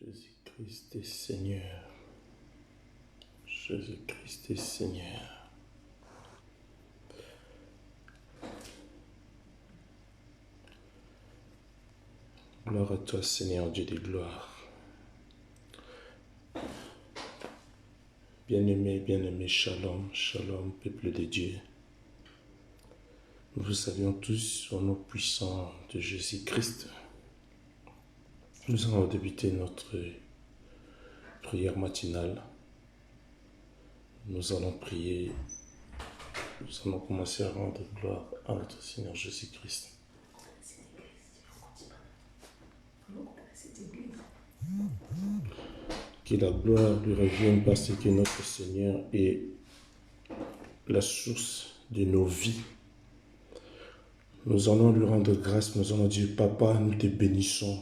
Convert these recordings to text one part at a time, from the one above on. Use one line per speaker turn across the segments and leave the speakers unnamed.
Jésus-Christ est Seigneur. Jésus-Christ est Seigneur. Gloire à toi, Seigneur Dieu des gloires. Bien-aimé, shalom, shalom, peuple de Dieu. Nous vous saluons tous au nom puissant de Jésus-Christ. Nous allons débuter notre prière matinale. Nous allons prier, nous allons commencer à rendre gloire à notre Seigneur Jésus-Christ. Que la gloire lui revienne parce que notre Seigneur est la source de nos vies. Nous allons lui rendre grâce, nous allons dire, Papa, nous te bénissons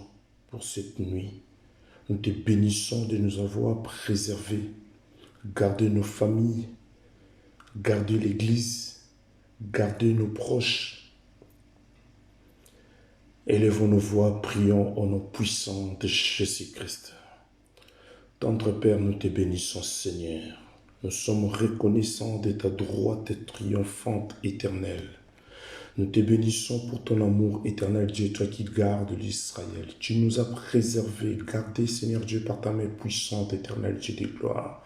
pour cette nuit. Nous te bénissons de nous avoir préservés, garder nos familles, garder l'Église, garder nos proches. Élevons nos voix, prions au nom puissant de Jésus-Christ. Tendre Père, nous te bénissons, Seigneur. Nous sommes reconnaissants de ta droite triomphante éternelle. Nous te bénissons pour ton amour éternel, Dieu, toi qui gardes l'Israël. Tu nous as préservés, gardés, Seigneur Dieu, par ta main puissante, éternel Dieu des gloires.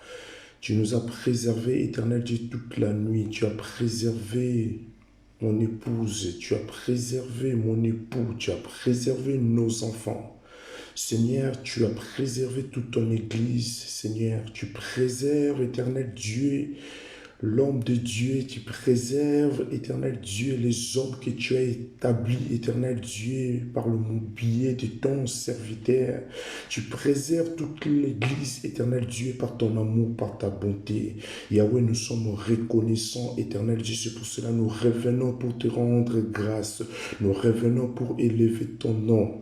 Tu nous as préservés, éternel Dieu, toute la nuit. Tu as préservé mon épouse, tu as préservé mon époux, tu as préservé nos enfants. Seigneur, tu as préservé toute ton Église. Seigneur, tu préserves, éternel Dieu, l'homme de Dieu. Tu préserves, éternel Dieu, les hommes que tu as établis, éternel Dieu, par le biais de ton serviteur. Tu préserves toute l'Église, éternel Dieu, par ton amour, par ta bonté. Yahweh, nous sommes reconnaissants, éternel Dieu. C'est pour cela que nous revenons pour te rendre grâce. Nous revenons pour élever ton nom.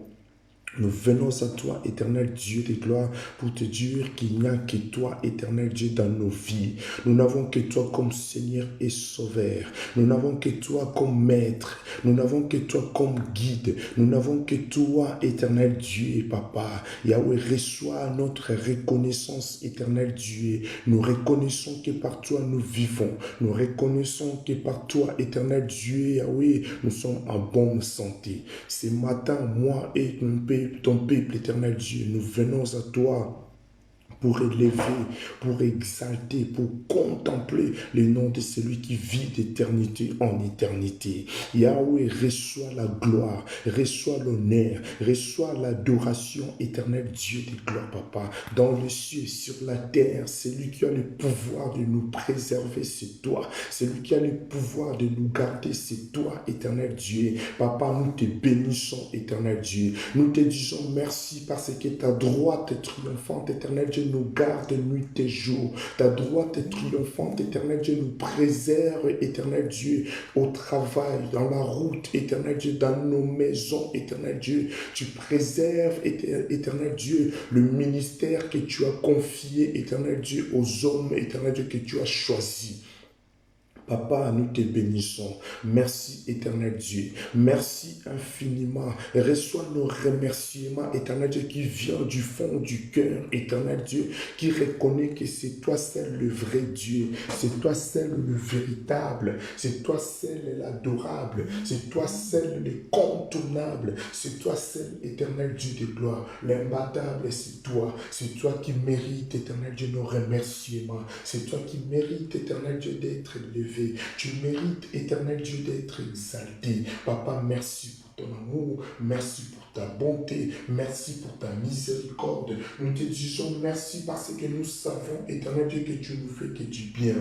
Nous venons à toi, éternel Dieu de gloire, pour te dire qu'il n'y a que toi, éternel Dieu, dans nos vies. Nous n'avons que toi comme Seigneur et Sauveur. Nous n'avons que toi comme Maître. Nous n'avons que toi comme Guide. Nous n'avons que toi, éternel Dieu et Papa. Yahweh, reçois notre reconnaissance, éternel Dieu. Nous reconnaissons que par toi nous vivons. Nous reconnaissons que par toi, éternel Dieu, Yahweh, nous sommes en bonne santé. Ce matin, moi et ton peuple, éternel Dieu, nous venons à toi pour élever, pour exalter, pour contempler le nom de celui qui vit d'éternité en éternité. Yahweh, reçois la gloire, reçois l'honneur, reçois l'adoration, éternel Dieu de gloire, Papa. Dans le ciel, sur la terre, celui qui a le pouvoir de nous préserver, c'est toi. Celui qui a le pouvoir de nous garder, c'est toi, éternel Dieu. Papa, nous te bénissons, éternel Dieu. Nous te disons merci parce que ta droite triomphante, éternel Dieu, nous garde nuit et jour. Ta droite triomphante, éternel Dieu, nous préserve, éternel Dieu, au travail, dans la route, éternel Dieu, dans nos maisons, éternel Dieu. Tu préserves, éternel Dieu, le ministère que tu as confié, éternel Dieu, aux hommes, éternel Dieu, que tu as choisis. Papa, nous te bénissons. Merci, éternel Dieu. Merci infiniment. Reçois nos remerciements, éternel Dieu, qui vient du fond du cœur, éternel Dieu, qui reconnaît que c'est toi seul le vrai Dieu. C'est toi seul le véritable. C'est toi seul l'adorable. C'est toi seul l'incontournable. C'est toi seul, éternel Dieu de gloire. L'imbattable, c'est toi. C'est toi qui mérites, éternel Dieu, nos remerciements. C'est toi qui mérites, éternel Dieu, d'être élevé. Tu mérites, éternel Dieu, d'être exalté. Papa, merci pour ton amour, merci pour ta bonté, merci pour ta miséricorde. Nous te disons merci parce que nous savons, éternel Dieu, que tu nous fais que du bien.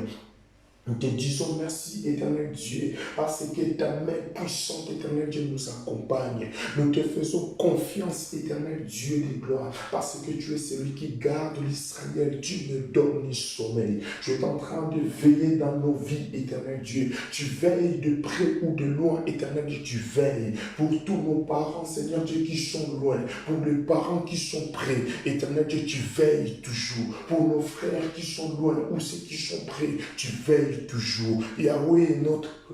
Nous te disons merci, éternel Dieu, parce que ta main puissante, éternel Dieu, nous accompagne. Nous te faisons confiance, éternel Dieu de gloire, parce que tu es celui qui garde l'Israël. Tu ne donnes ni sommeil. Tu es en train de veiller dans nos vies, éternel Dieu. Tu veilles de près ou de loin, éternel Dieu. Tu veilles pour tous nos parents, Seigneur Dieu, qui sont loin, pour les parents qui sont près, éternel Dieu, tu veilles toujours. Pour nos frères qui sont loin ou ceux qui sont près, tu veilles veilles toujours. Yahweh,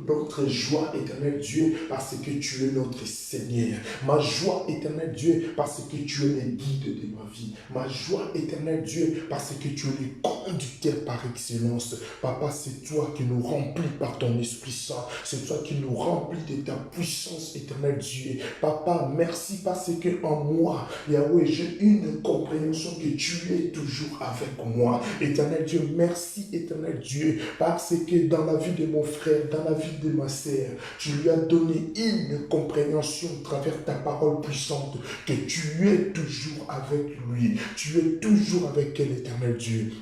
notre joie, éternel Dieu, parce que tu es notre Seigneur. Ma joie, éternel Dieu, parce que tu es le guide de ma vie. Ma joie, éternel Dieu, parce que tu es le conducteur par excellence. Papa, c'est toi qui nous remplis par ton Esprit Saint. C'est toi qui nous remplis de ta puissance, éternel Dieu. Papa, merci parce que en moi, Yahweh, j'ai une compréhension que tu es toujours avec moi. Éternel Dieu, merci, éternel Dieu, parce que dans la vie de mon frère, dans la vie de ma sœur, tu lui as donné une compréhension à travers ta parole puissante, que tu es toujours avec lui. Tu es toujours avec elle, éternel Dieu.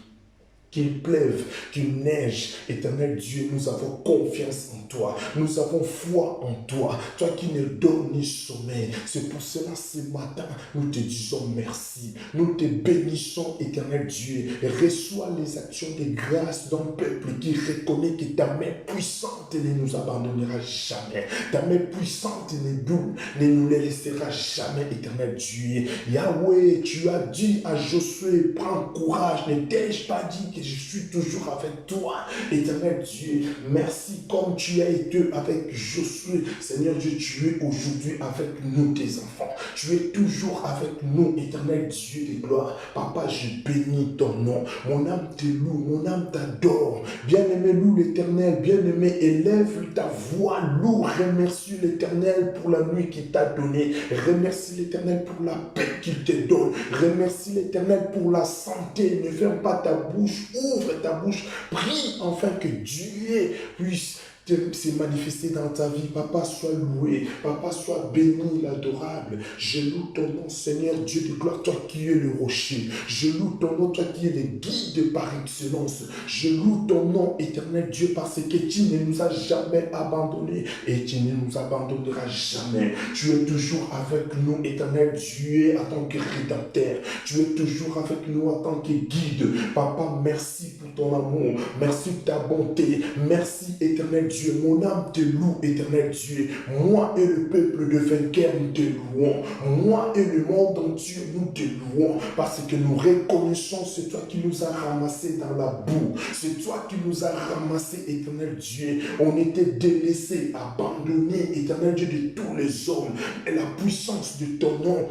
Qu'il pleuve, qu'il neige, éternel Dieu, nous avons confiance en toi, nous avons foi en toi, toi qui ne donnes ni sommeil. C'est pour cela ce matin, nous te disons merci, nous te bénissons, éternel Dieu. Reçois les actions de grâce d'un peuple qui reconnaît que ta main puissante ne nous abandonnera jamais, ta main puissante ne nous les laissera jamais, éternel Dieu. Yahweh, tu as dit à Josué, prends courage, ne t'ai-je pas dit que je suis toujours avec toi, éternel Dieu. Merci comme tu as été avec Josué. Seigneur Dieu, tu es aujourd'hui avec nous, tes enfants. Tu es toujours avec nous, éternel Dieu de gloire. Papa, je bénis ton nom. Mon âme te loue, mon âme t'adore. Bien-aimé, loue l'éternel. Bien-aimé, élève ta voix, loue, remercie l'éternel pour la nuit qu'il t'a donnée. Remercie l'éternel pour la paix qu'il te donne. Remercie l'éternel pour la santé. Ne ferme pas ta bouche. Ouvre ta bouche, prie enfin que Dieu puisse se manifester dans ta vie. Papa, sois loué. Papa, sois béni, l'adorable. Je loue ton nom, Seigneur Dieu de gloire, toi qui es le rocher. Je loue ton nom, toi qui es le guide par excellence. Je loue ton nom, éternel Dieu, parce que tu ne nous as jamais abandonnés et tu ne nous abandonneras jamais. Tu es toujours avec nous, éternel Dieu, en tant que rédempteur. Tu es toujours avec nous en tant que guide. Papa, merci pour ton amour. Merci pour ta bonté. Merci, éternel Dieu. Mon âme te loue, éternel Dieu. Moi et le peuple de vainqueurs, nous te louons. Moi et le monde entier, nous te louons. Parce que nous reconnaissons, c'est toi qui nous as ramassés dans la boue. C'est toi qui nous as ramassés, éternel Dieu. On était délaissés, abandonnés, éternel Dieu, de tous les hommes. Et la puissance de ton nom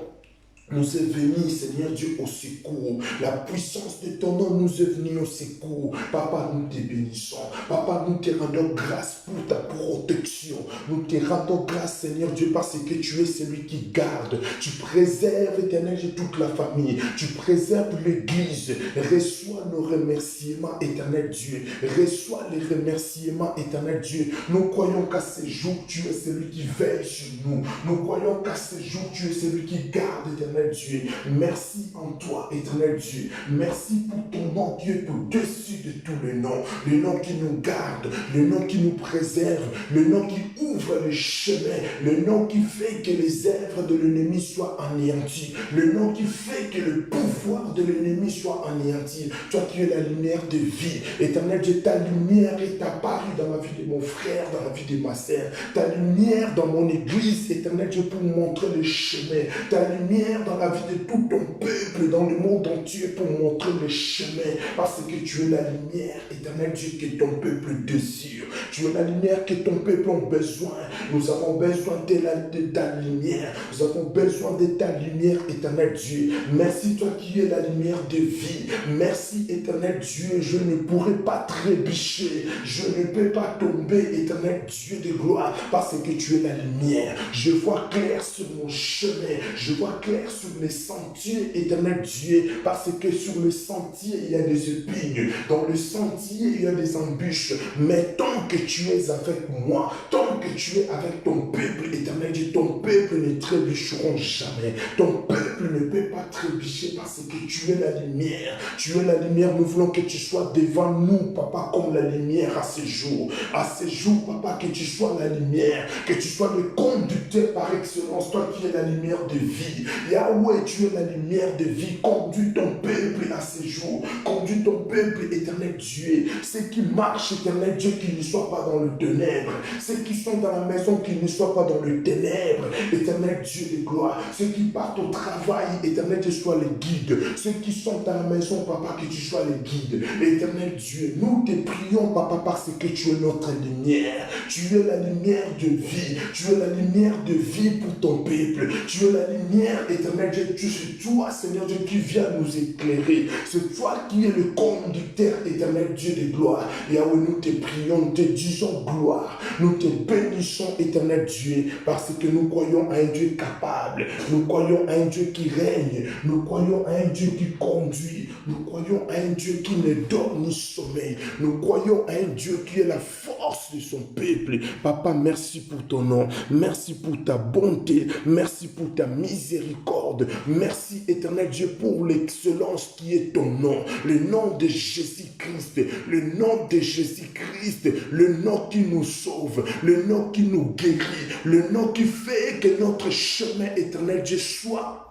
nous est venu, Seigneur Dieu, au secours. La puissance de ton nom nous est venue au secours. Papa, nous te bénissons. Papa, nous te rendons grâce pour ta protection. Nous te rendons grâce, Seigneur Dieu, parce que tu es celui qui garde. Tu préserves, éternel Dieu, toute la famille. Tu préserves l'Église. Reçois nos remerciements, éternel Dieu. Reçois les remerciements, éternel Dieu. Nous croyons qu'à ce jour, tu es celui qui veille sur nous. Nous croyons qu'à ce jour, tu es celui qui garde, éternel Dieu. Merci en toi, éternel Dieu. Merci pour ton nom qui est au-dessus de tous les noms. Le nom qui nous garde, le nom qui nous préserve, le nom qui ouvre les chemins, le nom qui fait que les œuvres de l'ennemi soient anéanties, le nom qui fait que le pouvoir de l'ennemi soit anéanti. Toi qui es la lumière de vie, éternel Dieu, ta lumière est apparue dans la vie de mon frère, dans la vie de ma sœur. Ta lumière dans mon église, éternel Dieu, pour montrer le chemin. Ta lumière dans la vie de tout ton peuple, dans le monde entier, pour montrer le chemin, parce que tu es la lumière, éternel Dieu, que ton peuple désire. Tu es la lumière que ton peuple a besoin. Nous avons besoin de ta lumière. Nous avons besoin de ta lumière, éternel Dieu. Merci, toi qui es la lumière de vie. Merci, éternel Dieu. Je ne pourrai pas trébucher. Je ne peux pas tomber, éternel Dieu de gloire, parce que tu es la lumière. Je vois clair sur mon chemin. Je vois clair sur les sentiers, éternel Dieu, parce que sur le sentier, il y a des épines. Dans le sentier, il y a des embûches. Mais tant que tu es avec moi, tant que tu es avec ton peuple, éternel Dieu, ton peuple ne trébucheront jamais. Ton peuple ne peut pas trébucher parce que tu es la lumière. Tu es la lumière. Nous voulons que tu sois devant nous, papa, comme la lumière à ce jour. À ce jour, papa, que tu sois la lumière, que tu sois le conducteur par excellence, toi qui es la lumière de vie. Yahweh, tu es la lumière de vie. Conduis ton peuple à ces jours. Conduis ton peuple, éternel Dieu. Ceux qui marchent, éternel Dieu, qu'ils ne soient pas dans le ténèbre. Ceux qui sont dans la maison, qu'ils ne soient pas dans le ténèbre. Éternel Dieu de gloire. Ceux qui partent au travail, éternel Dieu, sois les guides. Ceux qui sont dans la maison, papa, que tu sois les guides. Éternel Dieu, nous te prions, papa, parce que tu es notre lumière. Tu es la lumière de vie. Tu es la lumière de vie pour ton peuple. Tu es la lumière, éternel Dieu. C'est toi, Seigneur Dieu, qui viens nous éclairer. C'est toi qui es le conducteur, éternel Dieu de gloire. Yahweh, nous te prions, nous te disons gloire. Nous te bénissons, éternel Dieu, parce que nous croyons à un Dieu capable. Nous croyons à un Dieu qui règne. Nous croyons à un Dieu qui conduit. Nous croyons à un Dieu qui ne dort ni sommeille. Nous croyons à un Dieu qui est la force de son peuple. Papa, merci pour ton nom. Merci pour ta bonté. Merci pour ta miséricorde. Merci, éternel Dieu, pour l'excellence qui est ton nom. Le nom de Jésus-Christ. Le nom de Jésus-Christ. Le nom qui nous sauve. Le nom qui nous guérit. Le nom qui fait que notre chemin, éternel Dieu, soit,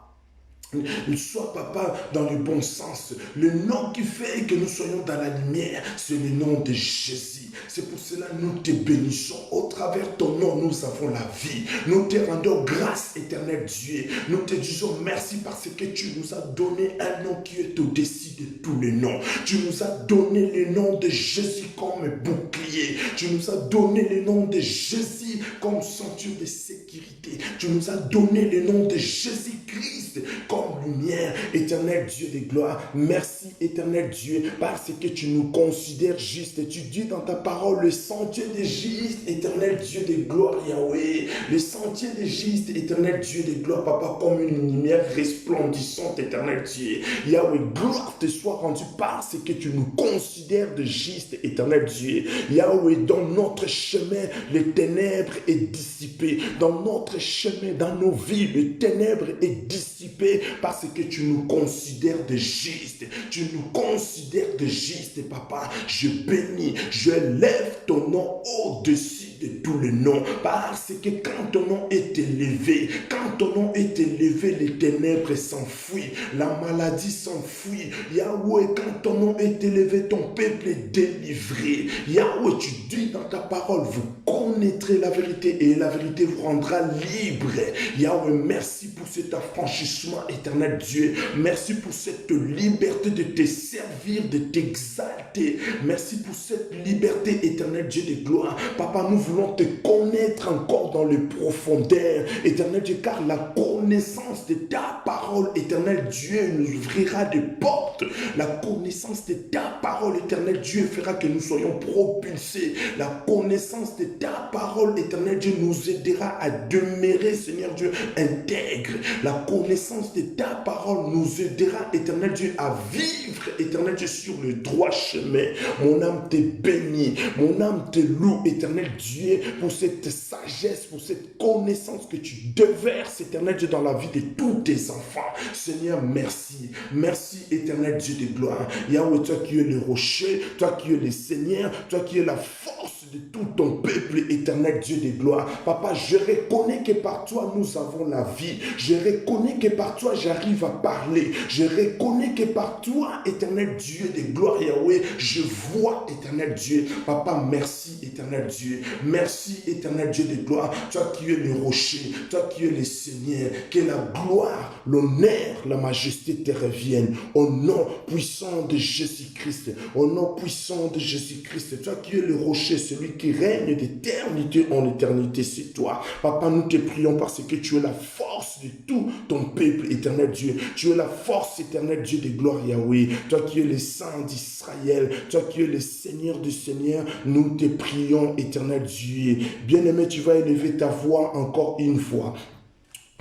papa, dans le bon sens. Le nom qui fait que nous soyons dans la lumière, c'est le nom de Jésus. C'est pour cela que nous te bénissons. Au travers ton nom, nous avons la vie. Nous te rendons grâce, éternel Dieu. Nous te disons merci parce que tu nous as donné un nom qui est au-dessus de tous les noms. Tu nous as donné le nom de Jésus comme bouclier. Tu nous as donné le nom de Jésus comme ceinture de sécurité. Tu nous as donné le nom de Jésus-Christ comme lumière. Éternel Dieu de gloire, merci, éternel Dieu, parce que tu nous considères juste. Tu dis dans ta parole, le sentier des justes, éternel Dieu de gloire, Yahweh. Le sentier des justes, éternel Dieu de gloire, papa, comme une lumière resplendissante, éternel Dieu. Yahweh, gloire te soit rendue parce que tu nous considères de justes, éternel Dieu. Yahweh, dans notre chemin, les ténèbres est dissipé. Dans notre chemin, dans nos vies, le ténèbre est dissipé parce que tu nous considères de justes. Tu nous considères de justes, papa. Je bénis, je lève ton nom au-dessus de tous les noms. Parce que quand ton nom est élevé, quand ton nom est élevé, les ténèbres s'enfuient, la maladie s'enfuit. Yahweh, quand ton nom est élevé, ton peuple est délivré. Yahweh, tu dis dans ta parole, vous connaîtrez la vérité et la vérité vous rendra libre. Yahweh, merci pour cet affranchissement, éternel Dieu. Merci pour cette liberté de te servir, de t'exalter. Merci pour cette liberté, éternel Dieu de gloire. Papa, nous voulons te connaître encore dans les profondeurs, éternel Dieu, car la connaissance de ta parole, éternel Dieu, nous ouvrira des portes. La connaissance de ta parole, éternel Dieu, fera que nous soyons propulsés. La connaissance de ta parole, éternel Dieu, nous aidera à demeurer, Seigneur Dieu, intègre. La connaissance de ta parole nous aidera, éternel Dieu, à vivre, éternel Dieu, sur le droit chemin. Mon âme te bénit, mon âme te loue, éternel Dieu, pour cette sagesse, pour cette connaissance que tu déverses, éternel Dieu, dans la vie de tous tes enfants. Seigneur, merci. Merci, éternel Dieu de gloire. Yahweh, toi qui es le rocher, toi qui es le Seigneur, toi qui es la force de tout ton peuple, éternel Dieu de gloire. Papa, je reconnais que par toi, nous avons la vie. Je reconnais que par toi, j'arrive à parler. Je reconnais que par toi, éternel Dieu de gloire, Yahweh, je vois, éternel Dieu. Papa, merci, éternel Dieu. Merci, éternel Dieu de gloire. Toi qui es le rocher, toi qui es le Seigneur, que la gloire, l'honneur, la majesté te reviennent. Au nom puissant de Jésus-Christ. Au nom puissant de Jésus-Christ. Toi qui es le rocher, celui qui règne d'éternité en éternité, c'est toi. Papa, nous te prions parce que tu es la force de tout ton peuple, éternel Dieu. Tu es la force, éternel Dieu de gloire, Yahweh. Toi qui es le Saint d'Israël, toi qui es le Seigneur du Seigneur, nous te prions, éternel Dieu. Bien-aimé, tu vas élever ta voix encore une fois.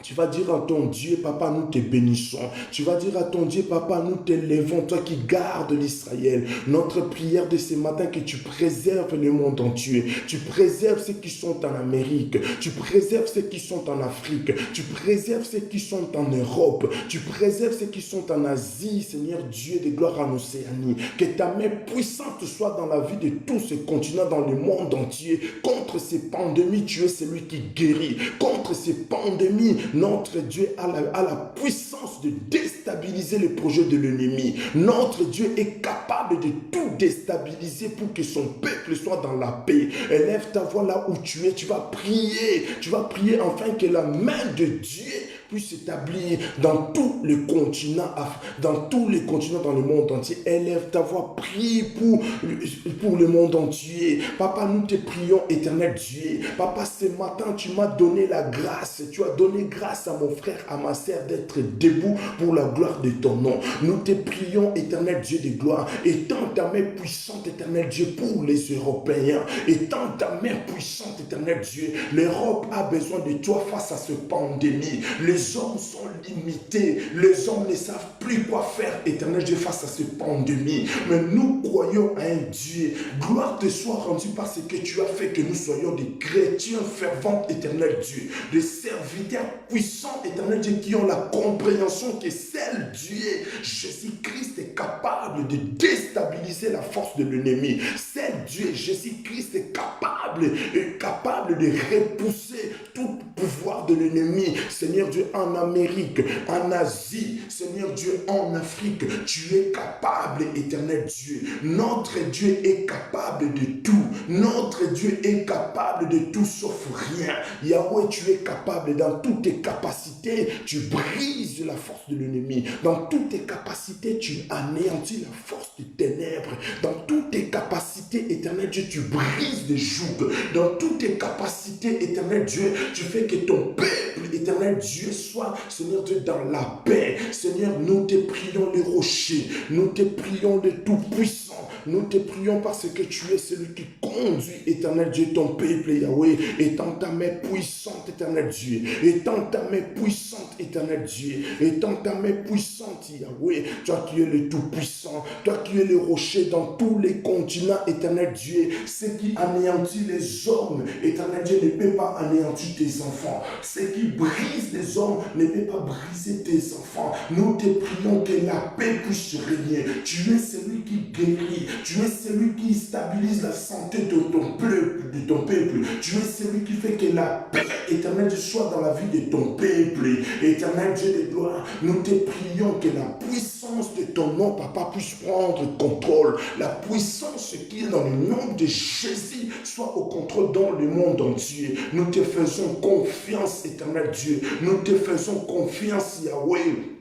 Tu vas dire à ton Dieu, papa, nous te bénissons. Tu vas dire à ton Dieu, papa, nous t'élevons, toi qui gardes l'Israël. Notre prière de ce matin, que tu préserves le monde entier. Tu préserves ceux qui sont en Amérique. Tu préserves ceux qui sont en Afrique. Tu préserves ceux qui sont en Europe. Tu préserves ceux qui sont en Asie, Seigneur Dieu de gloire, en Océanie. Que ta main puissante soit dans la vie de tous ces continents, dans le monde entier. Contre ces pandémies, tu es celui qui guérit. Contre ces pandémies, Notre Dieu a la puissance de déstabiliser les projets de l'ennemi. Notre Dieu est capable de tout déstabiliser pour que son peuple soit dans la paix. Élève ta voix là où tu es, tu vas prier afin que la main de Dieu puisse s'établir dans tous les continents, dans le monde entier. Élève ta voix, prie pour le monde entier. Papa, nous te prions, éternel Dieu. Papa, ce matin, tu m'as donné la grâce. Tu as donné grâce à mon frère, à ma sœur d'être debout pour la gloire de ton nom. Nous te prions, éternel Dieu de gloire. Étends ta main puissante, éternel Dieu, pour les Européens. Étends ta main puissante, éternel Dieu. L'Europe a besoin de toi face à cette pandémie. Les hommes sont limités. Les hommes ne savent plus quoi faire, éternel Dieu, face à cette pandémie. Mais nous croyons à un Dieu. Gloire te soit rendue parce que tu as fait que nous soyons des chrétiens fervents, éternel Dieu. Des serviteurs puissants, éternel Dieu, qui ont la compréhension que seul Dieu, Jésus-Christ, est capable de déstabiliser la force de l'ennemi. Seul Dieu, Jésus-Christ, est capable de repousser tout pouvoir de l'ennemi. Seigneur Dieu, en Amérique, en Asie, Seigneur Dieu, en Afrique, tu es capable, éternel Dieu. Notre Dieu est capable de tout. Notre Dieu est capable de tout sauf rien. Yahweh, tu es capable dans toutes tes capacités. Tu brises la force de l'ennemi. Dans toutes tes capacités, tu anéantis la force des ténèbres. Dans toutes tes capacités, éternel Dieu, tu brises les jougs. Dans toutes tes capacités, éternel Dieu, tu fais que ton peuple, éternel Dieu, soit, Seigneur Dieu, dans la paix. Seigneur, nous te prions les rochers. Nous te prions les tout-puissants. Nous te prions parce que tu es celui qui conduit, éternel Dieu, ton peuple, Yahweh. Étends ta main puissante, éternel Dieu. Étends ta main puissante, éternel Dieu. Étends ta main puissante, Yahweh. Toi qui es le tout-puissant. Toi qui es le rocher dans tous les continents, éternel Dieu. Ce qui anéantit les hommes, éternel Dieu, ne peut pas anéantir tes enfants. Ce qui brise les hommes ne peut pas briser tes enfants. Nous te prions que la paix puisse régner. Tu es celui qui guérit. Tu es celui qui stabilise la santé de ton peuple. Tu es celui qui fait que la paix éternelle soit dans la vie de ton peuple. Éternel Dieu de gloire, nous te prions que la puissance de ton nom, Papa, puisse prendre contrôle. La puissance qui est dans le nom de Jésus soit au contrôle dans le monde entier. Nous te faisons confiance, éternel Dieu. Nous te faisons confiance, Yahweh,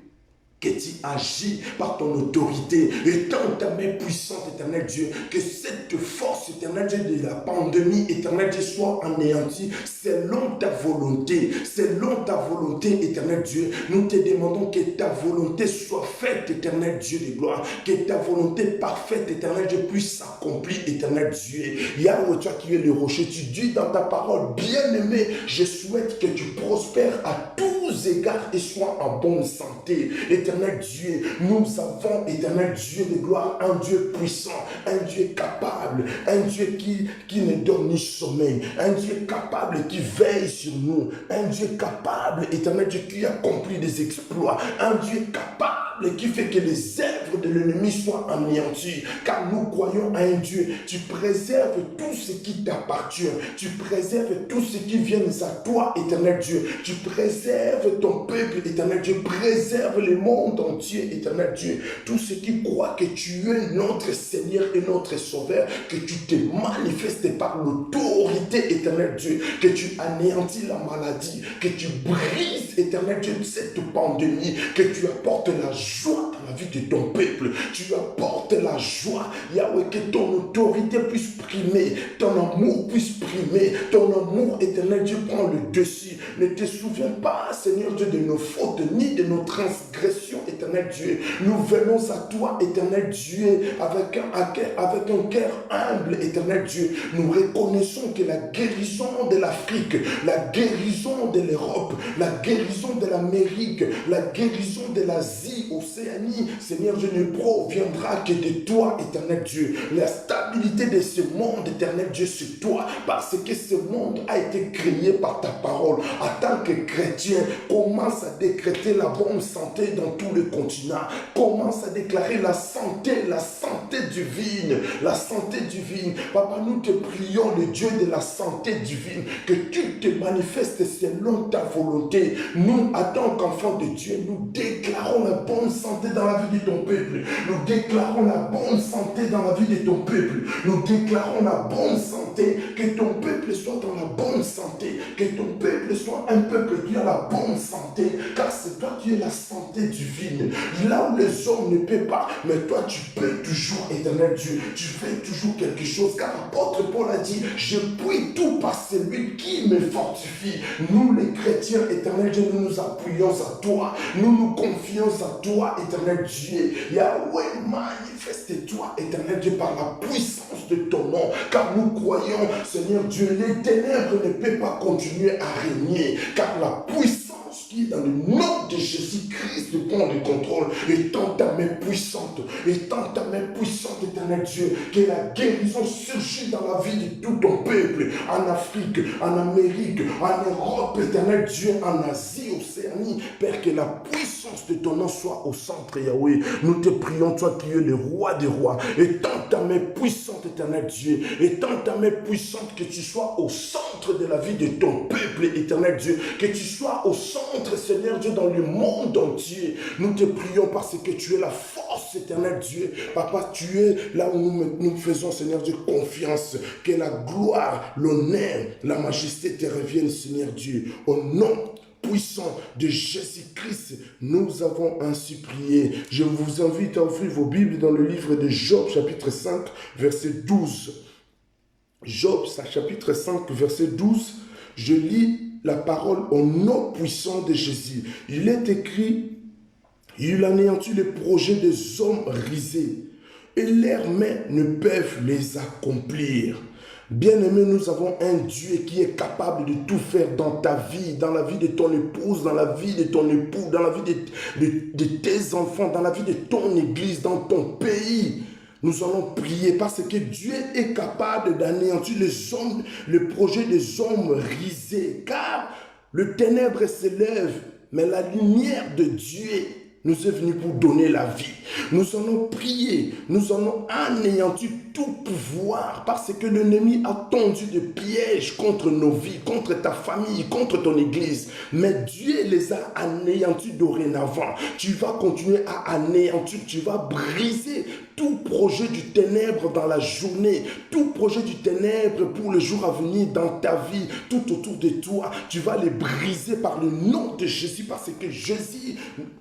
que tu agis par ton autorité. Étends ta main puissante, éternel Dieu, que cette force, éternel Dieu, de la pandémie, éternel Dieu, soit anéantie selon ta volonté. Selon ta volonté, éternel Dieu, nous te demandons que ta volonté soit faite, éternel Dieu de gloire. Que ta volonté parfaite, éternel Dieu, puisse s'accomplir, éternel Dieu. Yahweh, toi qui es le rocher, tu dis dans ta parole, bien-aimé, je souhaite que tu prospères à tous égards et sois en bonne santé. Éternel Dieu, nous avons, éternel Dieu de gloire, un Dieu puissant, un Dieu capable, un Dieu qui ne donne ni sommeil, un Dieu capable qui veille sur nous, un Dieu capable, éternel Dieu, qui accomplit des exploits, un Dieu capable qui fait que les œuvres de l'ennemi soient anéanties, car nous croyons à un Dieu. Tu préserves tout ce qui t'appartient, tu préserves tout ce qui vient à toi, éternel Dieu, tu préserves ton peuple, éternel Dieu, préserve le monde entier, éternel Dieu, tous ceux qui croient que tu es notre Seigneur et notre Sauveur, que tu te manifestes par l'autorité, éternel Dieu, que tu anéantis la maladie, que tu brises, éternel Dieu, cette pandémie, que tu apportes la joie dans la vie de ton peuple, tu apportes la joie, Yahweh, que ton autorité puisse primer, ton amour puisse primer, ton amour, éternel Dieu, prend le dessus. Ne te souviens pas, Seigneur Dieu, de nos fautes, ni de nos transgressions, éternel Dieu. Nous venons à toi, éternel Dieu, avec un cœur humble, éternel Dieu. Nous reconnaissons que la guérison de l'Afrique, la guérison de l'Europe, la guérison de l'Amérique, la guérison de l'Asie, Océanie, Seigneur Dieu, ne proviendra que de toi, éternel Dieu. La stabilité de ce monde, éternel Dieu, c'est toi, parce que ce monde a été créé par ta parole. En tant que chrétien, commence à décréter la bonne santé dans tous les continents. continent. Commence à déclarer la santé divine, la santé divine. Papa, nous te prions, le Dieu de la santé divine, que tu te manifestes selon ta volonté. Nous, en tant qu'enfants de Dieu, nous déclarons la bonne santé dans la vie de ton peuple. Nous déclarons la bonne santé dans la vie de ton peuple. Nous déclarons la bonne santé, que ton peuple soit dans la bonne santé, que ton peuple soit un peuple qui a la bonne santé, car c'est toi qui es la santé divine. Là où les hommes ne peuvent pas, mais toi tu peux toujours, éternel Dieu, tu fais toujours quelque chose, car l'apôtre Paul a dit, je puis tout par celui qui me fortifie. Nous les chrétiens, éternel Dieu, nous nous appuyons à toi, nous nous confions à toi, éternel Dieu. Yahweh, manifeste-toi, éternel Dieu, par la puissance de ton nom, car nous croyons, Seigneur Dieu, les ténèbres ne peuvent pas continuer à régner, car la puissance qui est dans le nom de Jésus-Christ prend le contrôle. Étant ta main puissante, étant ta main puissante, éternel Dieu, que la guérison surgit dans la vie de tout ton peuple, en Afrique, en Amérique, en Europe, éternel Dieu, en Asie, Océanie, Père, que la puissance de ton nom soit au centre, Yahweh. Nous te prions, toi qui es le roi des rois, étant ta main puissante, éternel Dieu, étant ta main puissante, que tu sois au centre de la vie de ton peuple, éternel Dieu, que tu sois au centre, Seigneur Dieu, dans le monde entier. Nous te prions parce que tu es la force, éternel Dieu. Papa, tu es là où nous faisons, Seigneur Dieu, confiance. Que la gloire, l'honneur, la majesté te reviennent, Seigneur Dieu. Au nom puissant de Jésus-Christ, nous avons ainsi prié. Je vous invite à ouvrir vos Bibles dans le livre de Job, chapitre 5, verset 12. Job, chapitre 5, verset 12. Je lis la parole au nom puissant de Jésus. Il est écrit, il anéantit les projets des hommes risés et leurs mains ne peuvent les accomplir. Bien-aimé, nous avons un Dieu qui est capable de tout faire dans ta vie, dans la vie de ton épouse, dans la vie de ton époux, dans la vie de tes enfants, dans la vie de ton église, dans ton pays. Nous allons prier parce que Dieu est capable d'anéantir les hommes, le projet des hommes risés. Car le ténèbre s'élève, mais la lumière de Dieu nous est venue pour donner la vie. Nous allons prier, nous allons anéantir tout pouvoir parce que l'ennemi a tendu des pièges contre nos vies, contre ta famille, contre ton église. Mais Dieu les a anéantis dorénavant. Tu vas continuer à anéantir, tu vas briser tout projet du ténèbre dans la journée, tout projet du ténèbre pour le jour à venir dans ta vie, tout autour de toi. Tu vas les briser par le nom de Jésus parce que Jésus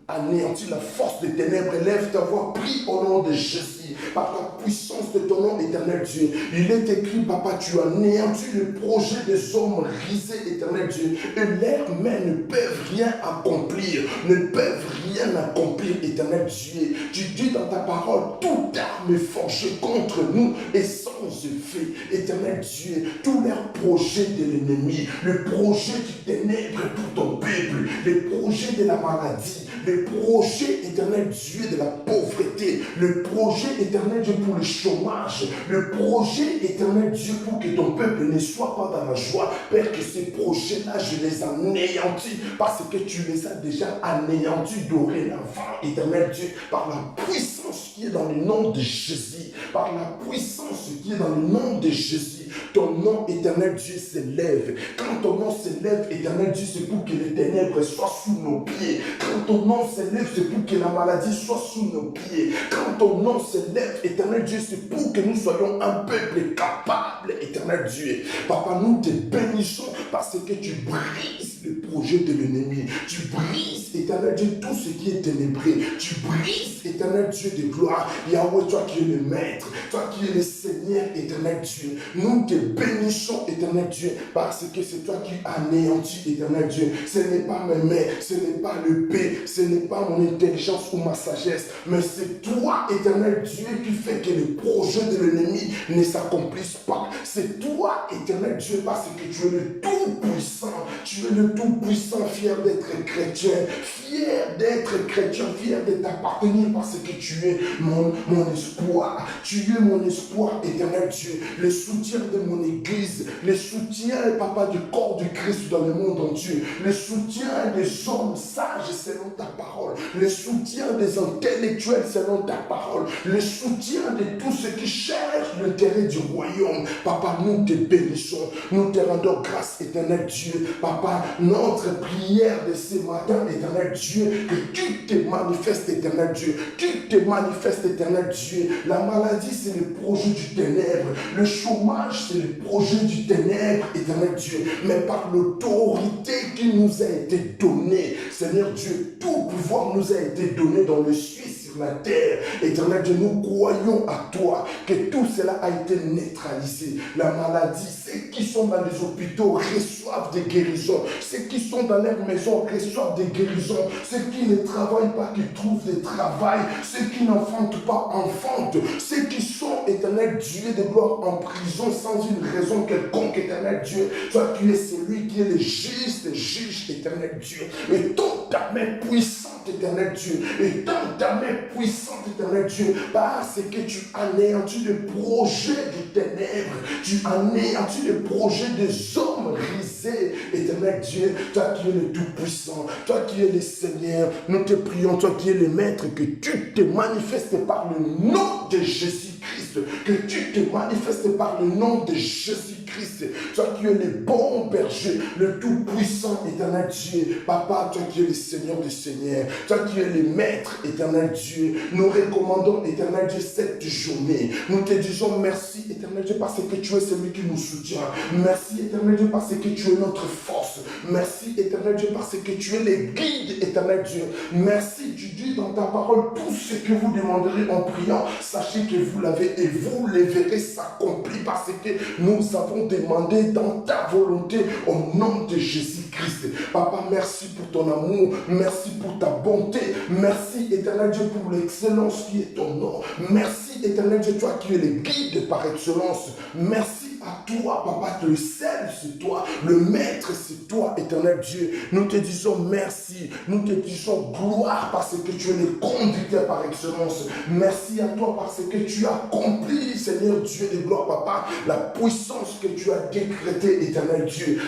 anéantit la force des ténèbres. Lève ta voix, prie au nom de Jésus. Par la puissance de ton nom, éternel Dieu. Il est écrit, papa, tu as anéanti le projet des hommes risés, éternel Dieu. Et leurs mains ne peuvent rien accomplir, ne peuvent rien accomplir, éternel Dieu. Tu dis dans ta parole, toute arme est forgée contre nous et sans effet, éternel Dieu. Tous leurs projets de l'ennemi, le projet du ténèbre pour ton peuple, les projets de la maladie, le projet éternel Dieu de la pauvreté, le projet éternel Dieu pour le chômage, le projet éternel Dieu pour que ton peuple ne soit pas dans la joie. Père, que ces projets-là, je les anéantis parce que tu les as déjà anéantis dorénavant, éternel Dieu, par la puissance qui est dans le nom de Jésus, par la puissance qui est dans le nom de Jésus. Ton nom, éternel Dieu, s'élève. Quand ton nom s'élève, éternel Dieu, c'est pour que les ténèbres soient sous nos pieds. Quand ton nom s'élève, c'est pour que la maladie soit sous nos pieds. Quand ton nom s'élève, éternel Dieu, c'est pour que nous soyons un peuple capable, éternel Dieu. Papa, nous te bénissons parce que tu brises le projet de l'ennemi. Tu brises, éternel Dieu, tout ce qui est ténébré. Tu brises, éternel Dieu de gloire. Yahweh, toi qui es le maître, toi qui es le Seigneur, éternel Dieu. Nous te bénissons, éternel Dieu, parce que c'est toi qui anéantis, éternel Dieu. Ce n'est pas mes mains, ce n'est pas le paix, ce n'est pas mon intelligence ou ma sagesse, mais c'est toi, éternel Dieu, qui fait que les projets de l'ennemi ne s'accomplissent pas. C'est toi, éternel Dieu, parce que tu es le Tout-Puissant. Tu es le Tout-Puissant, fier d'être chrétien, fier fier d'être chrétien, fier de t'appartenir parce que tu es mon espoir. Tu es mon espoir, éternel Dieu. Le soutien de mon église, le soutien, papa, du corps du Christ dans le monde entier, le soutien des hommes sages selon ta parole, le soutien des intellectuels selon ta parole, le soutien de tous ceux qui cherchent l'intérêt du royaume. Papa, nous te bénissons, nous te rendons grâce, éternel Dieu. Papa, notre prière de ce matin, éternel Dieu, que tu te manifestes, éternel Dieu, tu te manifestes, éternel Dieu. La maladie, c'est le projet du ténèbre, le chômage, c'est le projet du ténèbre, éternel Dieu, mais par l'autorité qui nous a été donnée, Seigneur Dieu, tout pouvoir nous a été donné dans le ciel, sur la terre. Éternel Dieu, nous croyons à toi, que tout cela a été neutralisé. La maladie, ceux qui sont dans les hôpitaux reçoivent des guérisons, ceux qui sont dans leurs maisons reçoivent des guérisons, ceux qui ne travaillent pas, qui trouvent des travail, ceux qui n'enfantent pas enfantent, ceux qui sont, éternel Dieu de gloire, en prison sans une raison quelconque, éternel Dieu. Toi, tu es celui qui est le juste juge, éternel Dieu. Et toute ta main puissante, éternel Dieu, et dans ta main puissante, éternel Dieu, parce que tu anéantis le projet du ténèbre, tu anéantis le projet des hommes risés, éternel Dieu, toi qui es le Tout-Puissant, toi qui es le Seigneur, nous te prions, toi qui es le Maître, que tu te manifestes par le nom de Jésus-Christ, que tu te manifestes par le nom de Jésus-Christ, toi qui es le bon berger, le Tout-Puissant, éternel Dieu, Papa, toi qui es le Seigneur des Seigneurs, toi qui es le Maître, éternel Dieu, nous recommandons, éternel Dieu, cette journée, nous te disons merci, éternel Dieu, parce que tu es celui qui nous soutient, merci, éternel Dieu, parce que tu es notre force, merci, éternel Dieu, parce que tu es le guide, éternel Dieu, merci, tu dis dans ta parole, tout ce que vous demanderez en priant, sachez que vous l'avez et vous le verrez s'accomplir parce que nous avons demandé dans ta volonté au nom de Jésus-Christ. Papa, merci pour ton amour, merci pour ta bonté, merci éternel Dieu pour l'excellence qui est ton nom, merci éternel Dieu, toi qui es le guide par excellence, merci à toi, papa, le seul c'est toi, le maître c'est toi, éternel Dieu. Nous te disons merci, nous te disons gloire parce que tu es le conducteur par excellence. Merci à toi parce que tu as accompli, Seigneur Dieu de gloire, papa, la puissance que tu as décrétée, éternel Dieu.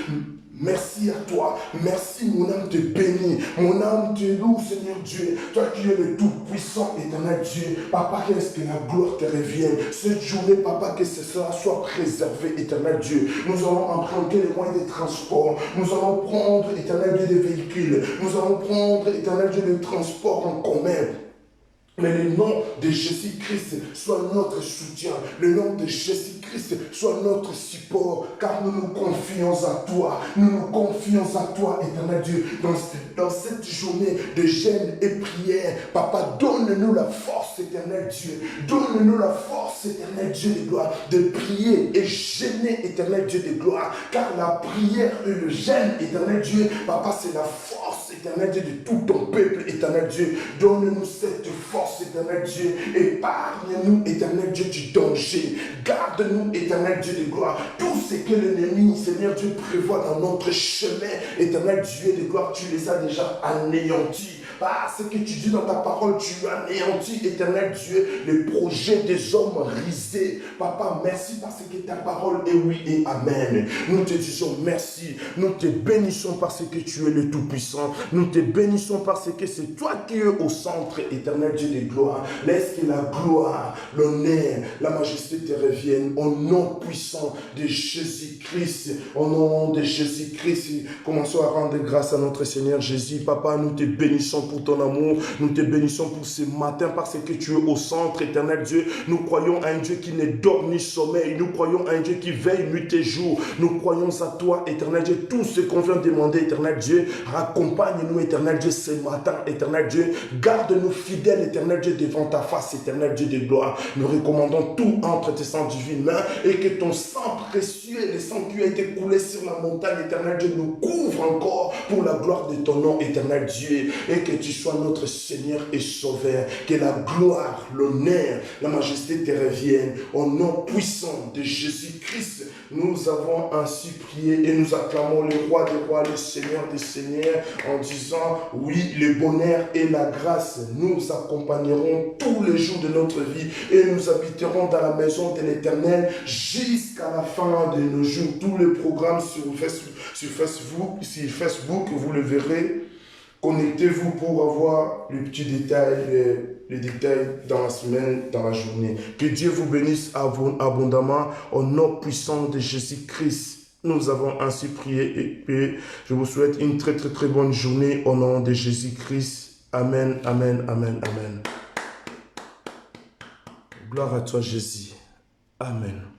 Merci à toi, merci, mon âme te bénit, mon âme te loue, Seigneur Dieu, toi qui es le Tout-Puissant, éternel Dieu. Papa, qu'est-ce que la gloire te revienne cette journée, papa, que cela soit préservé, éternel Dieu. Nous allons emprunter les moyens de transport, nous allons prendre, éternel Dieu, des véhicules, nous allons prendre, éternel Dieu, le transport en commun. Mais le nom de Jésus-Christ soit notre soutien. Le nom de Jésus-Christ soit notre support. Car nous nous confions à toi. Nous nous confions à toi, éternel Dieu. Dans cette journée de jeûne et prière, Papa, donne-nous la force, éternel Dieu. Donne-nous la force, éternel Dieu de gloire, de prier et jeûner, éternel Dieu de gloire. Car la prière et le jeûne, éternel Dieu, Papa, c'est la force, éternel Dieu, de tout ton peuple, éternel Dieu. Donne-nous cette force, éternel Dieu, épargne-nous, éternel Dieu, du danger, garde-nous, éternel Dieu de gloire, tout ce que l'ennemi, Seigneur Dieu, prévoit dans notre chemin, éternel Dieu de gloire, tu les as déjà anéantis. Parce que tu dis dans ta parole, tu anéantis, éternel Dieu, les projets des hommes risés. Papa, merci parce que ta parole est oui et amen. Nous te disons merci. Nous te bénissons parce que tu es le Tout-Puissant. Nous te bénissons parce que c'est toi qui es au centre, éternel Dieu de gloire. Laisse que la gloire, l'honneur, la majesté te reviennent au nom puissant de Jésus-Christ. Au nom de Jésus-Christ, commençons à rendre grâce à notre Seigneur Jésus. Papa, nous te bénissons pour ton amour, nous te bénissons pour ce matin parce que tu es au centre, éternel Dieu. Nous croyons à un Dieu qui ne dort ni sommeil, nous croyons à un Dieu qui veille nuit et jour, nous croyons à toi, éternel Dieu. Tout ce qu'on vient demander, éternel Dieu, accompagne-nous, éternel Dieu, ce matin, éternel Dieu. Garde-nous fidèles, éternel Dieu, devant ta face, éternel Dieu de gloire. Nous recommandons tout entre tes sangs divines mains et que ton sang précieux, le sang qui a été coulé sur la montagne, éternel Dieu, nous couvre encore pour la gloire de ton nom, éternel Dieu, et que tu sois notre Seigneur et Sauveur. Que la gloire, l'honneur, la majesté te reviennent. Au nom puissant de Jésus-Christ, nous avons ainsi prié et nous acclamons le roi des rois, le Seigneur des seigneurs, en disant, oui, le bonheur et la grâce nous accompagneront tous les jours de notre vie et nous habiterons dans la maison de l'Éternel jusqu'à la fin de nos jours. Tous les programmes sur Facebook, vous le verrez. Connectez-vous pour avoir les petits détails, les détails dans la semaine, dans la journée. Que Dieu vous bénisse abondamment au nom puissant de Jésus-Christ. Nous avons ainsi prié et je vous souhaite une très bonne journée au nom de Jésus-Christ. Amen, amen, amen, amen. Gloire à toi Jésus. Amen.